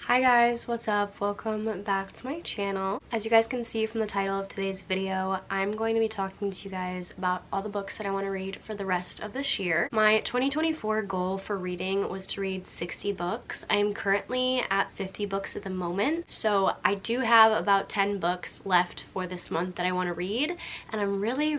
Hi guys, what's up? Welcome back to my channel. As you guys can see from the title of today's video, I'm going to be talking to you guys about all the books that I want to read for the rest of this year. My 2024 goal for reading was to read 60 books. I am currently at 50 books at the moment, so I do have about 10 books left for this month that I want to read, and I'm really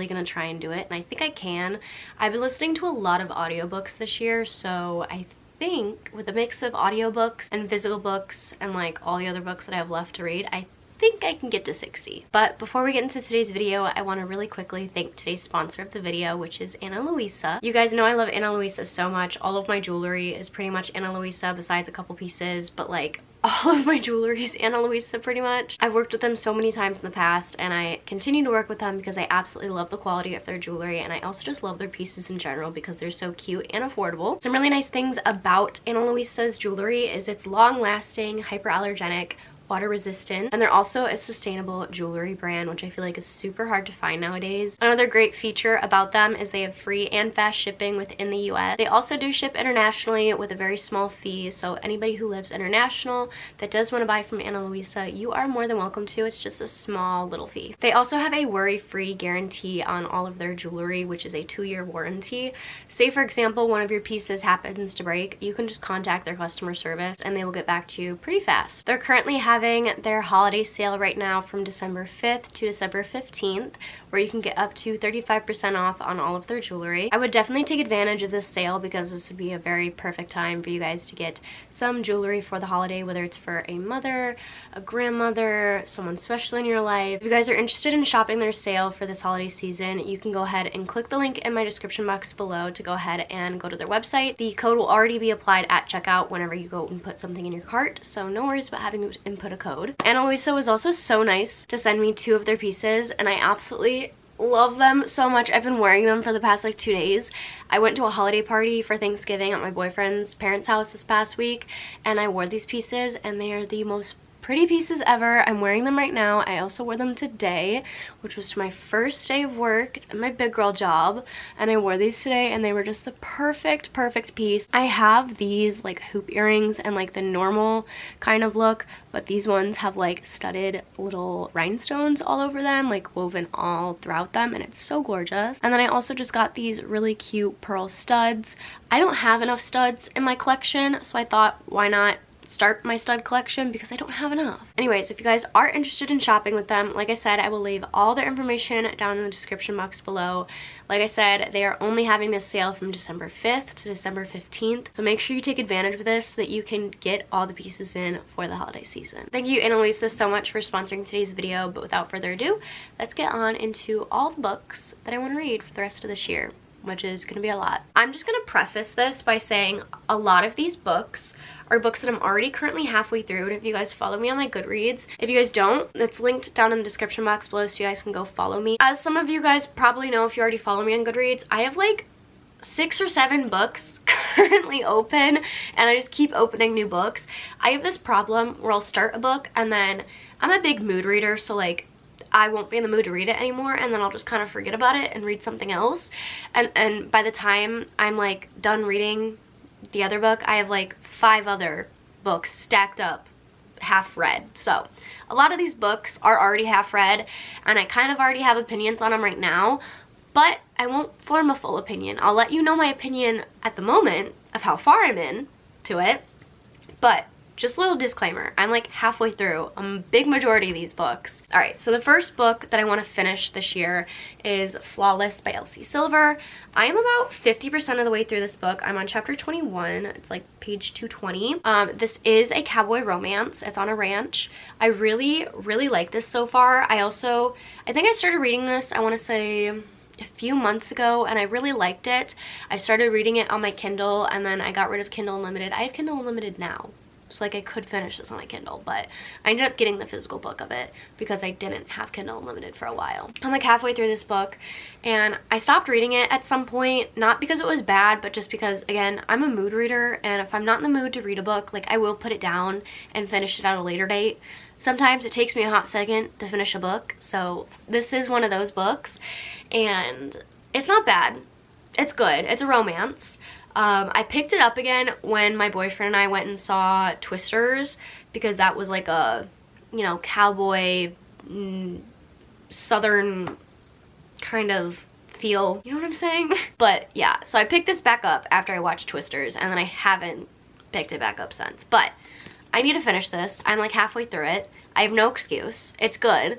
gonna try and do it, and I think I can. I've been listening to a lot of audiobooks this year, so I think with a mix of audiobooks and physical books and like all the other books that I have left to read, I think I can get to 60. But before we get into today's video, I want to really quickly thank today's sponsor of the video, which is Louisa. You guys know I love Louisa so much. All of my jewelry is pretty much Louisa besides a couple pieces, but like all of my jewelry is Louisa pretty much. I've worked with them so many times in the past, and I continue to work with them because I absolutely love the quality of their jewelry, and I also just love their pieces in general because they're so cute and affordable. Some really nice things about Louisa's jewelry is it's long-lasting, hyperallergenic, water resistant, and they're also a sustainable jewelry brand, which I feel like is super hard to find nowadays. Another great feature about them is they have free and fast shipping within the US. They also do ship internationally with a very small fee, so anybody who lives international that does want to buy from Louisa, you are more than welcome to. It's just a small little fee. They also have a worry-free guarantee on all of their jewelry, which is a 2-year warranty. Say for example, one of your pieces happens to break, you can just contact their customer service and they will get back to you pretty fast. They're currently having their holiday sale right now from December 5th to December 15th, where you can get up to 35% off on all of their jewelry. I would definitely take advantage of this sale because this would be a very perfect time for you guys to get some jewelry for the holiday, whether it's for a mother, a grandmother, someone special in your life. If you guys are interested in shopping their sale for this holiday season, you can go ahead and click the link in my description box below to go ahead and go to their website. The code will already be applied at checkout whenever you go and put something in your cart, so no worries about having to input a code. Louisa was also so nice to send me 2 of their pieces, and I absolutely love them so much. I've been wearing them for the past like 2 days. I went to a holiday party for Thanksgiving at my boyfriend's parents' house this past week, and I wore these pieces, and they are the most pretty pieces ever. I'm wearing them right now. I also wore them today, which was my first day of work at my big girl job, and I wore these today, and they were just the perfect piece. I have these like hoop earrings and like the normal kind of look, but these ones have like studded little rhinestones all over them, like woven all throughout them, and it's so gorgeous. And then I also just got these really cute pearl studs. I don't have enough studs in my collection, so I thought, why not start my stud collection, because I don't have enough. Anyways, if you guys are interested in shopping with them, like I said, I will leave all their information down in the description box below. Like I said, they are only having this sale from December 5th to December 15th, so make sure you take advantage of this so that you can get all the pieces in for the holiday season. Thank you, Louisa, so much for sponsoring today's video, but without further ado, let's get on into all the books that I want to read for the rest of this year, which is going to be a lot. I'm just going to preface this by saying a lot of these books are books that I'm already currently halfway through, and if you guys follow me on my Goodreads, if you guys don't, it's linked down in the description box below so you guys can go follow me. As some of you guys probably know if you already follow me on Goodreads, I have like 6 or 7 books currently open, and I just keep opening new books. I have this problem where I'll start a book and then I'm a big mood reader, so like I won't be in the mood to read it anymore, and then I'll just kind of forget about it and read something else, and by the time I'm like done reading the other book, I have like 5 other books stacked up half read. So a lot of these books are already half read, and I kind of already have opinions on them right now, but I won't form a full opinion. I'll let you know my opinion at the moment of how far I'm in to it, but just a little disclaimer, I'm like halfway through a big majority of these books. Alright, so the first book that I want to finish this year is Flawless by Elsie Silver. I am about 50% of the way through this book. I'm on chapter 21. It's like page 220. This is a cowboy romance. It's on a ranch. I really like this so far. I think I started reading this, I want to say a few months ago, and I really liked it. I started reading it on my Kindle, and then I got rid of Kindle Unlimited. I have Kindle Unlimited now, so like I could finish this on my Kindle, but I ended up getting the physical book of it because I didn't have Kindle Unlimited for a while. I'm like halfway through this book, and I stopped reading it at some point, not because it was bad, but just because, again, I'm a mood reader, and if I'm not in the mood to read a book, like I will put it down and finish it at a later date. Sometimes it takes me a hot second to finish a book, so this is one of those books, and it's not bad. It's good. It's a romance. I picked it up again when my boyfriend and I went and saw Twisters, because that was like a, you know, cowboy, southern kind of feel, you know what I'm saying? But yeah, so I picked this back up after I watched Twisters, and then I haven't picked it back up since. But I need to finish this. I'm like halfway through it. I have no excuse. It's good.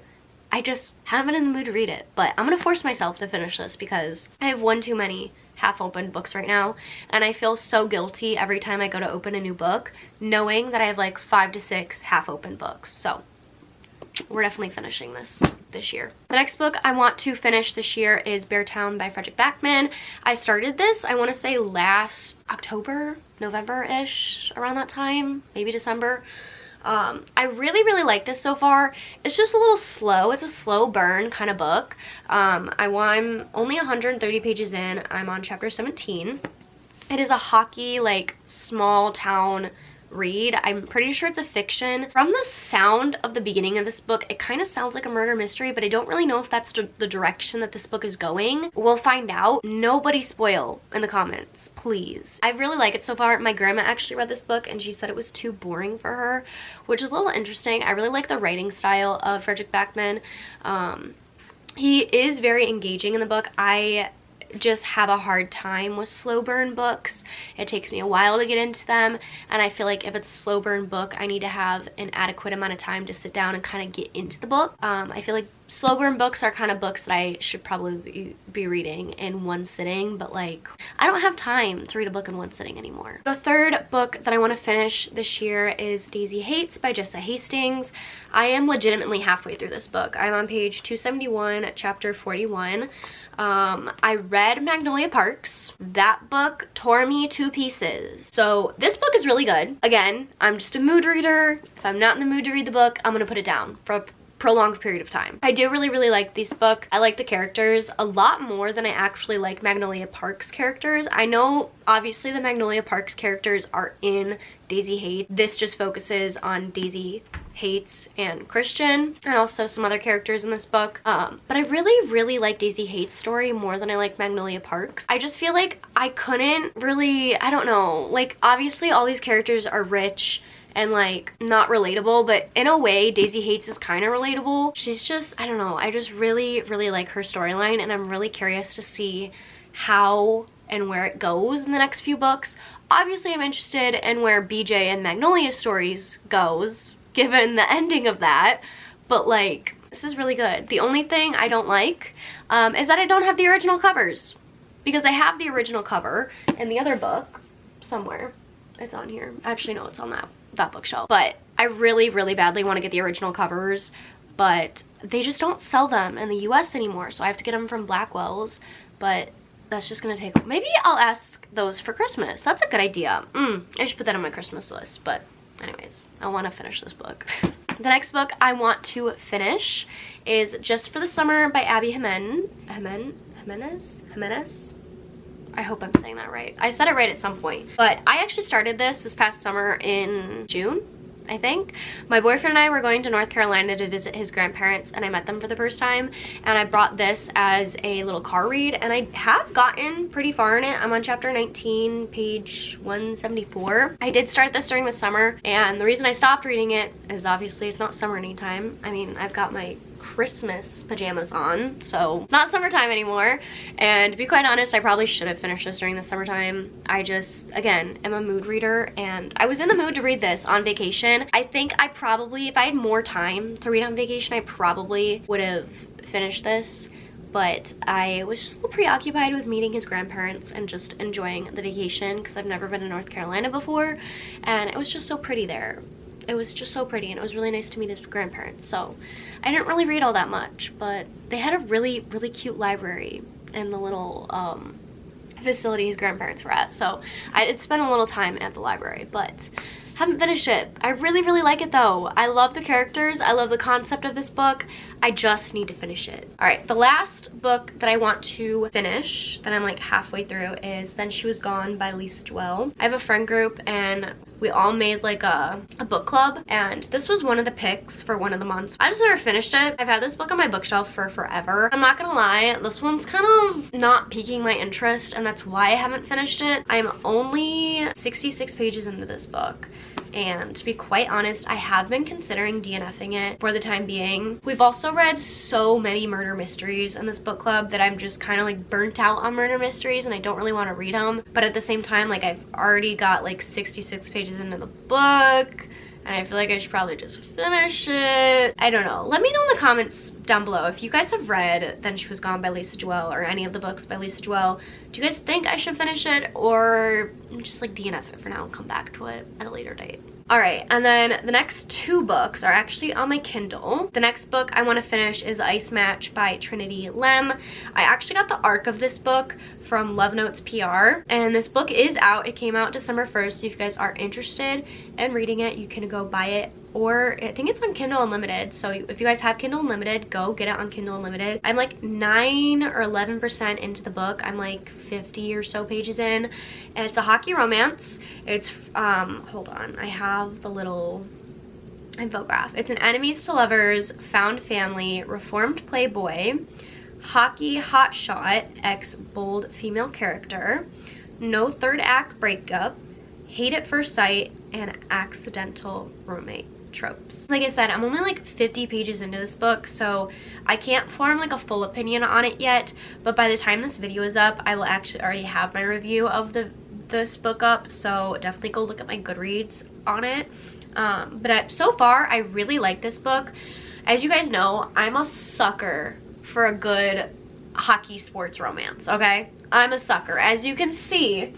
I just haven't been in the mood to read it. But I'm gonna force myself to finish this because I have one too many half-opened books right now, and I feel so guilty every time I go to open a new book, knowing that I have like 5 to 6 half-opened books. So we're definitely finishing this year. The next book I want to finish this year is Beartown by Frederick Backman. I started this, I want to say last October, November-ish, around that time, maybe December. I really like this so far. It's just a little slow. It's a slow burn kind of book. I'm only 130 pages in. I'm on chapter 17. It is a hockey, like, small town read. I'm pretty sure it's a fiction. From the sound of the beginning of this book, it kind of sounds like a murder mystery, but I don't really know if that's the direction that this book is going. We'll find out. Nobody spoil in the comments, please. I really like it so far. My grandma actually read this book and she said it was too boring for her, which is a little interesting. I really like the writing style of Frederick Backman. He is very engaging in the book. I just have a hard time with slow burn books. It takes me a while to get into them, and I feel like if it's a slow burn book, I need to have an adequate amount of time to sit down and kind of get into the book. I feel like slow burn books are kind of books that I should probably be reading in one sitting, but like I don't have time to read a book in one sitting anymore. The third book that I want to finish this year is Daisy Haites by Jessa Hastings. I am legitimately halfway through this book. I'm on page 271, chapter 41. I read Magnolia Parks. That book tore me to pieces. So this book is really good. Again, I'm just a mood reader. If I'm not in the mood to read the book, I'm gonna put it down for a prolonged period of time. I do really like this book. I like the characters a lot more than I actually like Magnolia Parks characters. I know obviously the Magnolia Parks characters are in Daisy Haites. This just focuses on Daisy Haites and Christian, and also some other characters in this book. But I really like Daisy Haites' story more than I like Magnolia Parks. I just feel like I couldn't really, I don't know, like obviously all these characters are rich and like not relatable, but in a way Daisy Haites is kind of relatable. She's just, I don't know, I just really like her storyline, and I'm really curious to see how and where it goes in the next few books. Obviously I'm interested in where BJ and Magnolia's stories goes, given the ending of that, but like this is really good. The only thing I don't like is that I don't have the original covers, because I have the original cover in the other book somewhere. It's on here. Actually no, it's on that bookshelf. But I really badly want to get the original covers, but they just don't sell them in the US anymore, so I have to get them from Blackwell's. But that's just gonna take, maybe I'll ask those for Christmas. That's a good idea. I should put that on my Christmas list. But anyways, I want to finish this book. The next book I want to finish is Just for the Summer by Abby Jimenez. I hope I'm saying that right. I said it right at some point. But I actually started this past summer in June, I think. My boyfriend and I were going to North Carolina to visit his grandparents, and I met them for the first time, and I brought this as a little car read, and I have gotten pretty far in it. I'm on chapter 19, page 174. I did start this during the summer, and the reason I stopped reading it is obviously it's not summer anytime. I mean, I've got my Christmas pajamas on, so it's not summertime anymore. And to be quite honest, I probably should have finished this during the summertime. I just, again, am a mood reader, and I was in the mood to read this on vacation. I think I probably, if I had more time to read on vacation, I probably would have finished this, but I was just a little preoccupied with meeting his grandparents and just enjoying the vacation, because I've never been to North Carolina before, and it was just so pretty there. It was just so pretty, and it was really nice to meet his grandparents. So I didn't really read all that much, but they had a really cute library in the little facility his grandparents were at. So I did spend a little time at the library, but haven't finished it. I really like it though. I love the characters. I love the concept of this book. I just need to finish it. All right, the last book that I want to finish, that I'm like halfway through, is Then She Was Gone by Lisa Joelle. I have a friend group, and we all made like a book club, and this was one of the picks for one of the months. I just never finished it. I've had this book on my bookshelf for forever. I'm not gonna lie, this one's kind of not piquing my interest, and that's why I haven't finished it. I'm only 66 pages into this book, and to be quite honest, I have been considering DNFing it for the time being. We've also read so many murder mysteries in this book club that I'm just kind of like burnt out on murder mysteries, and I don't really want to read them. But at the same time, like, I've already got like 66 pages into the book, and I feel like I should probably just finish it. I don't know. Let me know in the comments down below if you guys have read Then She Was Gone by Lisa Joelle, or any of the books by Lisa Joelle. Do you guys think I should finish it, or just like DNF it for now and come back to it at a later date? Alright, and then the next 2 books are actually on my Kindle. The next book I want to finish is The Ice Match by Trinity Lem. I actually got the arc of this book from Love Notes PR, and this book is out. It came out December 1st, so if you guys are interested in reading it, you can go buy it, or I think it's on Kindle Unlimited. So if you guys have Kindle Unlimited, go get it on Kindle Unlimited. I'm like 9 or 11% into the book. I'm like 50 or so pages in, and it's a hockey romance. It's hold on, I have the little infographic. It's an enemies to lovers, found family, reformed playboy, hockey hotshot, ex-bold female character, no third act breakup, hate at first sight, and accidental roommate tropes. Like I said, I'm only like 50 pages into this book, so I can't form like a full opinion on it yet, but by the time this video is up, I will actually already have my review of this book up, so definitely go look at my Goodreads on it. So far, I really like this book. As you guys know, I'm a sucker for a good hockey sports romance, okay? I'm a sucker. As you can see,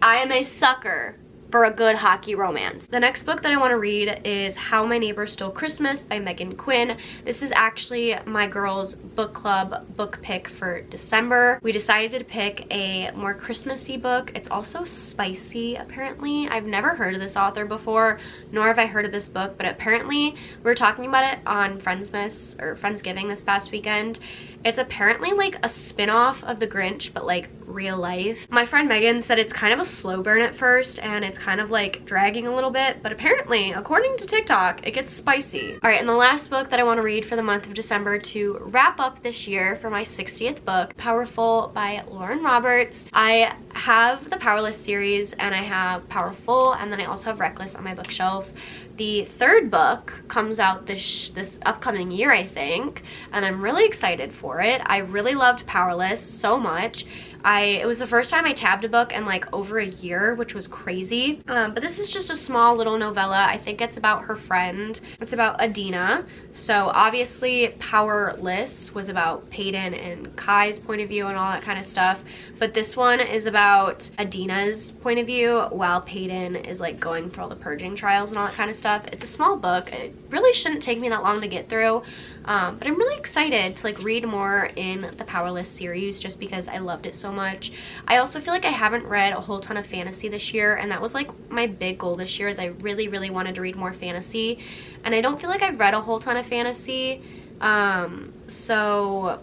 I am a sucker for a good hockey romance. The next book that I want to read is How My Neighbor Stole Christmas by Megan Quinn. This is actually my girls' book club book pick for December. We decided to pick a more Christmassy book. It's also spicy, apparently. I've never heard of this author before, nor have I heard of this book, but apparently we were talking about it on Friendsmas or Friendsgiving this past weekend. It's apparently like a spin-off of The Grinch, but like real life. My friend Megan said it's kind of a slow burn at first, and it's kind of like dragging a little bit, but apparently, according to TikTok, it gets spicy. All right, and the last book that I want to read for the month of December to wrap up this year for my 60th book, Powerful by Lauren Roberts. I have the Powerless series, and I have Powerful, and then I also have Reckless on my bookshelf. The 3rd book comes out this upcoming year, I think, and I'm really excited for it. I really loved Powerless so much. It was the first time I tabbed a book in like over a year, which was crazy. But this is just a small little novella. I think it's about her friend. It's about Adina. So obviously Powerless was about Peyton and Kai's point of view and all that kind of stuff. But this one is about Adina's point of view while Peyton is like going through all the purging trials and all that kind of stuff. It's a small book. It really shouldn't take me that long to get through. But I'm really excited to like read more in the Powerless series just because I loved it so much. I also feel like I haven't read a whole ton of fantasy this year, and that was like my big goal this year, is I really wanted to read more fantasy, and I don't feel like I've read a whole ton of fantasy. So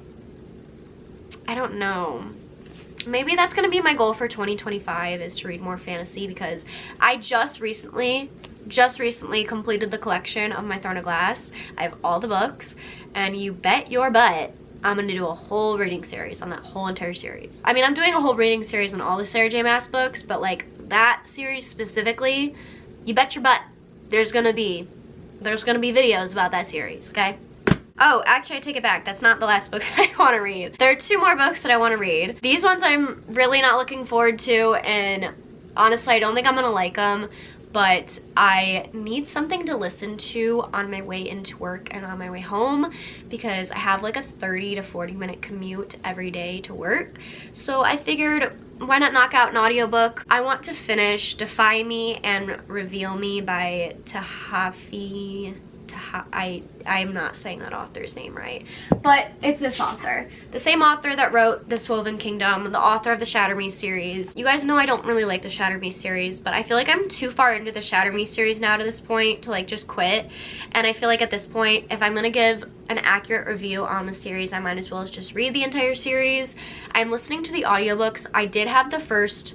I don't know. Maybe that's gonna be my goal for 2025, is to read more fantasy, because I just recently completed the collection of my Throne of Glass. I have all the books, and you bet your butt I'm gonna do a whole reading series on that whole entire series. I mean, I'm doing a whole reading series on all the Sarah J Maas books, but like that series specifically, you bet your butt there's gonna be videos about that series, okay? Oh, actually I take it back. That's not the last book that I want to read. There are 2 more books that I want to read. These ones I'm really not looking forward to, and honestly I don't think I'm gonna like them, but I need something to listen to on my way into work and on my way home, because I have like a 30 to 40 minute commute every day to work. So I figured, why not knock out an audiobook? I want to finish Defy Me and Reveal Me by I'm not saying that author's name right, but it's this author. The same author that wrote This Woven Kingdom, the author of the Shatter Me series. You guys know I don't really like the Shatter Me series, but I feel like I'm too far into the Shatter Me series now to this point to like just quit. And I feel like at this point, if I'm gonna give an accurate review on the series, I might as well just read the entire series. I'm listening to the audiobooks. I did have the first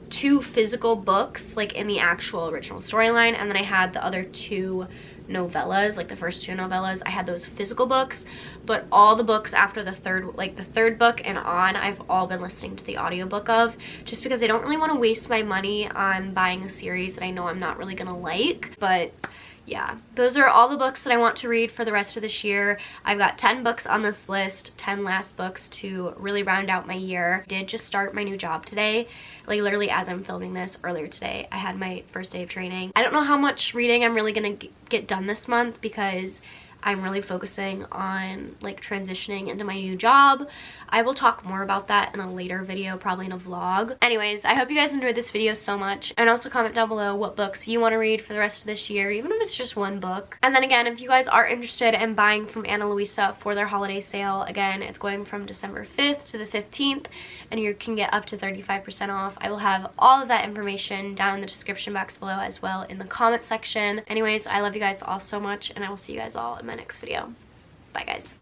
2 physical books, like in the actual original storyline, and then I had the other 2 novellas, like the first 2 novellas. I had those physical books, but all the books after the third book and on, I've all been listening to the audiobook of, just because I don't really want to waste my money on buying a series that I know I'm not really gonna like. But yeah, those are all the books that I want to read for the rest of this year. I've got 10 books on this list, 10 last books to really round out my year. I did just start my new job today, like literally as I'm filming this. Earlier today I had my first day of training. I don't know how much reading I'm really gonna get done this month, because I'm really focusing on like transitioning into my new job. I will talk more about that in a later video, probably in a vlog. Anyways, I hope you guys enjoyed this video so much, and also comment down below what books you want to read for the rest of this year, even if it's just one book. And then again, if you guys are interested in buying from Ana Luisa for their holiday sale, again, it's going from December 5th to the 15th, and you can get up to 35% off. I will have all of that information down in the description box below, as well in the comment section. Anyways, I love you guys all so much, and I will see you guys all in my next video. Bye guys.